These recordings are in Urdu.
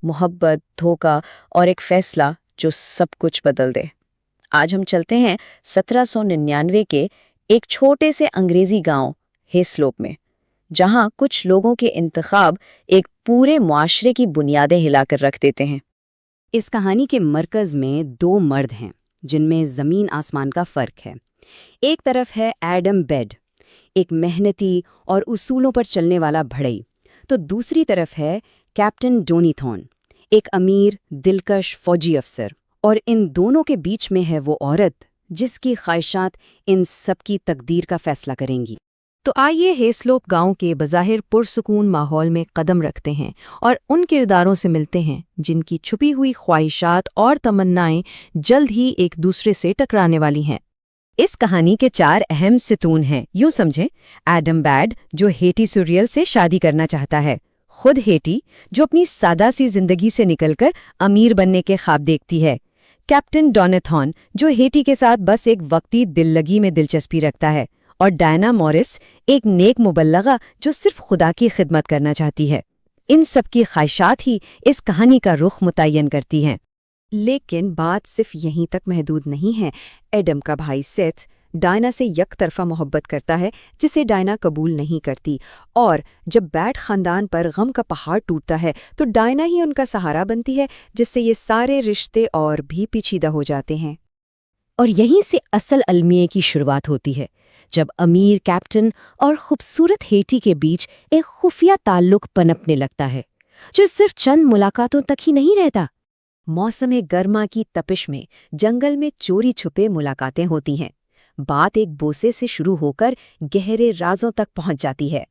محبت، دھوکا اور ایک فیصلہ جو سب کچھ بدل دے۔ آج ہم چلتے ہیں 1799 کے ایک چھوٹے سے انگریزی گاؤں ہیسلوپ میں، جہاں کچھ لوگوں کے انتخاب ایک پورے معاشرے کی بنیادیں ہلا کر رکھ دیتے ہیں۔ اس کہانی کے مرکز میں دو مرد ہیں جن میں زمین آسمان کا فرق ہے۔ ایک طرف ہے ایڈم بیڈ، ایک محنتی اور اصولوں پر چلنے والا بھڑئی، تو دوسری طرف ہے کیپٹن ڈونی تھون، ایک امیر دلکش فوجی افسر۔ اور ان دونوں کے بیچ میں ہے وہ عورت جس کی خواہشات ان سب کی تقدیر کا فیصلہ کریں گی۔ تو آئیے ہیسلوپ گاؤں کے بظاہر پرسکون ماحول میں قدم رکھتے ہیں اور ان کرداروں سے ملتے ہیں جن کی چھپی ہوئی خواہشات اور تمنائیں جلد ہی ایک دوسرے سے ٹکرانے والی ہیں۔ اس کہانی کے 4 اہم ستون ہیں، یوں سمجھیں۔ ایڈم بیڈ جو ہیٹی سوریل سے شادی کرنا چاہتا ہے، خود ہیٹی جو اپنی سادہ سی زندگی سے نکل کر امیر بننے کے خواب دیکھتی ہے۔ کیپٹن ڈونیتھون جو ہیٹی کے ساتھ بس ایک وقتی دل لگی میں دلچسپی رکھتا ہے، اور ڈائنا مورس ایک نیک مبلغہ جو صرف خدا کی خدمت کرنا چاہتی ہے۔ ان سب کی خواہشات ہی اس کہانی کا رخ متعین کرتی ہیں۔ لیکن بات صرف یہیں تک محدود نہیں ہے۔ ایڈم کا بھائی سیتھ ڈائنا سے یک طرفہ محبت کرتا ہے جسے ڈائنا قبول نہیں کرتی، اور جب بیڈ خاندان پر غم کا پہاڑ ٹوٹتا ہے تو ڈائنا ہی ان کا سہارا بنتی ہے، جس سے یہ سارے رشتے اور بھی پیچیدہ ہو جاتے ہیں۔ اور یہیں سے اصل المیے کی شروعات ہوتی ہے، جب امیر کیپٹن اور خوبصورت ہیٹی کے بیچ ایک خفیہ تعلق پنپنے لگتا ہے، جو صرف چند ملاقاتوں تک ہی نہیں رہتا۔ موسم گرما کی تپش میں جنگل میں چوری چھپے ملاقاتیں ہوتی ہیں۔ بات ایک بوسے سے شروع ہو کر گہرے رازوں تک پہنچ جاتی ہے۔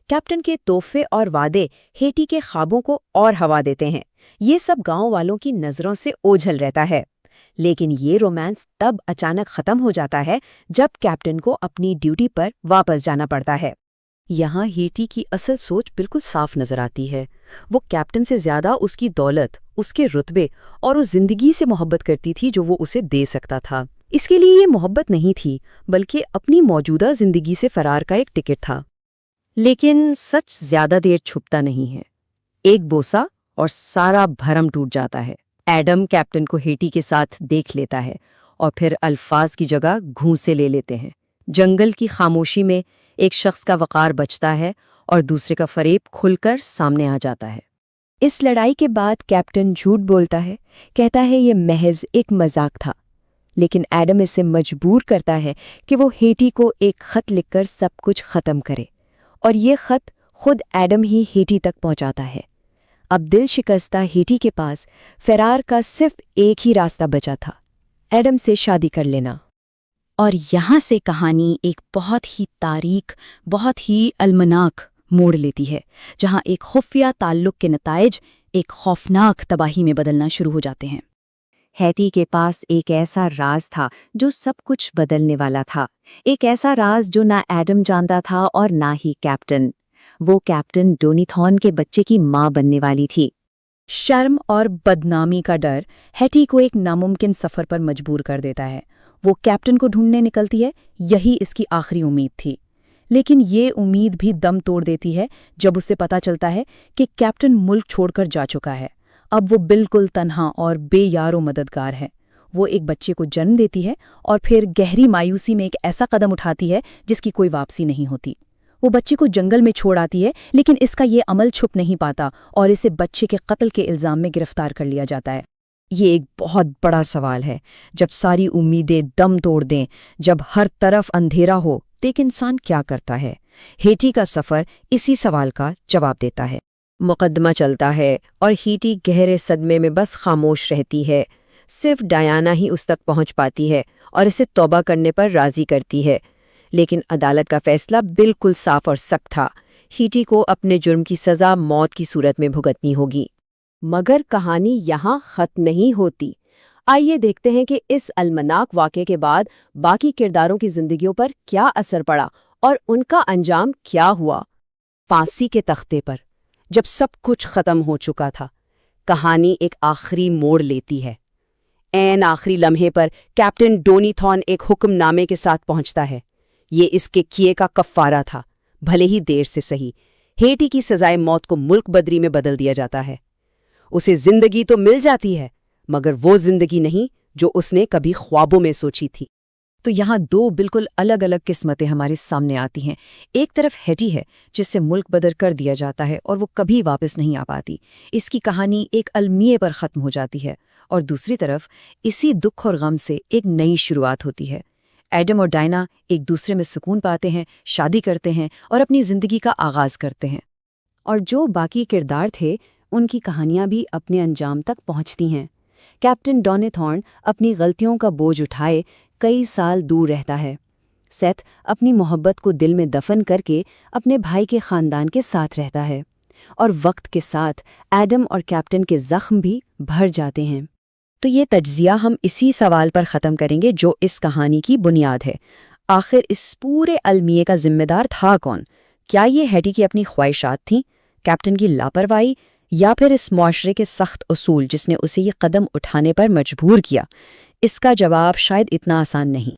کیپٹن کے تحفے اور وعدے ہیٹی کے خوابوں کو اور ہوا دیتے ہیں۔ یہ سب گاؤں والوں کی نظروں سے اوجھل رہتا ہے۔ لیکن یہ رومانس تب اچانک ختم ہو جاتا ہے جب کیپٹن کو اپنی ڈیوٹی پر واپس جانا پڑتا ہے۔ یہاں ہیٹی کی اصل سوچ بالکل صاف نظر آتی ہے۔ وہ کیپٹن سے زیادہ اس کی دولت، اس کے رتبے اور اس زندگی سے محبت کرتی تھی جو وہ اسے دے سکتا تھا۔ اس کے لیے یہ محبت نہیں تھی، بلکہ اپنی موجودہ زندگی سے فرار کا ایک ٹکٹ تھا۔ لیکن سچ زیادہ دیر چھپتا نہیں ہے۔ ایک بوسہ اور سارا بھرم ٹوٹ جاتا ہے۔ ایڈم کیپٹن کو ہیٹی کے ساتھ دیکھ لیتا ہے اور پھر الفاظ کی جگہ گھونسے لے لیتے ہیں۔ جنگل کی خاموشی میں ایک شخص کا وقار بچتا ہے اور دوسرے کا فریب کھل کر سامنے آ جاتا ہے۔ اس لڑائی کے بعد کیپٹن جھوٹ بولتا ہے، کہتا ہے یہ محض ایک مذاق تھا، لیکن ایڈم اسے مجبور کرتا ہے کہ وہ ہیٹی کو ایک خط لکھ کر سب کچھ ختم کرے، اور یہ خط خود ایڈم ہی ہیٹی تک پہنچاتا ہے۔ اب دل شکستہ ہیٹی کے پاس فرار کا صرف ایک ہی راستہ بچا تھا، ایڈم سے شادی کر لینا۔ اور یہاں سے کہانی ایک بہت ہی تاریک، بہت ہی المناک موڑ لیتی ہے، جہاں ایک خفیہ تعلق کے نتائج ایک خوفناک تباہی میں بدلنا شروع ہو جاتے ہیں۔ ہیٹی کے پاس ایک ایسا راز تھا جو سب کچھ بدلنے والا تھا، ایک ایسا راز جو نہ ایڈم جانتا تھا اور نہ ہی کیپٹن۔ وہ کیپٹن ڈونی تھون کے بچے کی ماں بننے والی تھی۔ شرم اور بدنامی کا ڈر ہیٹی کو ایک ناممکن سفر پر مجبور کر دیتا ہے۔ وہ کیپٹن کو ڈھونڈنے نکلتی ہے، یہی اس کی آخری امید تھی۔ لیکن یہ امید بھی دم توڑ دیتی ہے جب اسے پتہ چلتا ہے کہ کیپٹن ملک چھوڑ کر جا چکا ہے۔ اب وہ بالکل تنہا اور بے یار و مددگار ہے۔ وہ ایک بچے کو جنم دیتی ہے اور پھر گہری مایوسی میں ایک ایسا قدم اٹھاتی ہے جس کی کوئی واپسی نہیں ہوتی۔ وہ بچے کو جنگل میں چھوڑ آتی ہے، لیکن اس کا یہ عمل چھپ نہیں پاتا اور اسے بچے کے قتل کے الزام میں گرفتار کر لیا جاتا ہے۔ یہ ایک بہت بڑا سوال ہے۔ جب ساری امیدیں دم توڑ دیں، جب ہر طرف اندھیرا ہو، تو ایک انسان کیا کرتا ہے؟ ہیٹی کا سفر اسی سوال کا جواب دیتا ہے۔ مقدمہ چلتا ہے اور ہیٹی گہرے صدمے میں بس خاموش رہتی ہے۔ صرف ڈایانا ہی اس تک پہنچ پاتی ہے اور اسے توبہ کرنے پر راضی کرتی ہے۔ لیکن عدالت کا فیصلہ بالکل صاف اور سخت تھا۔ ہیٹی کو اپنے جرم کی سزا موت کی صورت میں بھگتنی ہوگی۔ مگر کہانی یہاں ختم نہیں ہوتی۔ آئیے دیکھتے ہیں کہ اس المناک واقعے کے بعد باقی کرداروں کی زندگیوں پر کیا اثر پڑا اور ان کا انجام کیا ہوا۔ پھانسی کے تختے پر جب سب کچھ ختم ہو چکا تھا، کہانی ایک آخری موڑ لیتی ہے۔ عین آخری لمحے پر کیپٹن ڈونی تھون ایک حکم نامے کے ساتھ پہنچتا ہے۔ یہ اس کے کیے کا کفارہ تھا، بھلے ہی دیر سے سہی۔ ہیٹی کی سزائے موت کو ملک بدری میں بدل دیا جاتا ہے۔ اسے زندگی تو مل جاتی ہے، مگر وہ زندگی نہیں جو اس نے کبھی خوابوں میں سوچی تھی۔ تو یہاں دو بالکل الگ الگ قسمتیں ہمارے سامنے آتی ہیں۔ ایک طرف ہیٹی ہے جس سے ملک بدر کر دیا جاتا ہے اور وہ کبھی واپس نہیں آ پاتی، اس کی کہانی ایک المیے پر ختم ہو جاتی ہے، اور دوسری طرف اسی دکھ اور غم سے ایک نئی شروعات ہوتی ہے۔ ایڈم اور ڈائنا ایک دوسرے میں سکون پاتے ہیں، شادی کرتے ہیں اور اپنی زندگی کا آغاز کرتے ہیں، اور جو باقی کردار تھے ان کی کہانیاں بھی اپنے انجام تک پہنچتی ہیں۔ کیپٹن ڈونیتھورن اپنی غلطیوں کا بوجھ اٹھائے کئی سال دور رہتا ہے۔ سیتھ اپنی محبت کو دل میں دفن کر کے اپنے بھائی کے خاندان کے ساتھ رہتا ہے، اور وقت کے ساتھ ایڈم اور کیپٹن کے زخم بھی بھر جاتے ہیں۔ تو یہ تجزیہ ہم اسی سوال پر ختم کریں گے جو اس کہانی کی بنیاد ہے۔ آخر اس پورے المیے کا ذمہ دار تھا کون؟ کیا یہ ہیٹی کی اپنی خواہشات تھیں، کیپٹن کی لاپرواہی، یا پھر اس معاشرے کے سخت اصول جس نے اسے یہ قدم اٹھانے پر مجبور کیا؟ اس کا جواب شاید اتنا آسان نہیں۔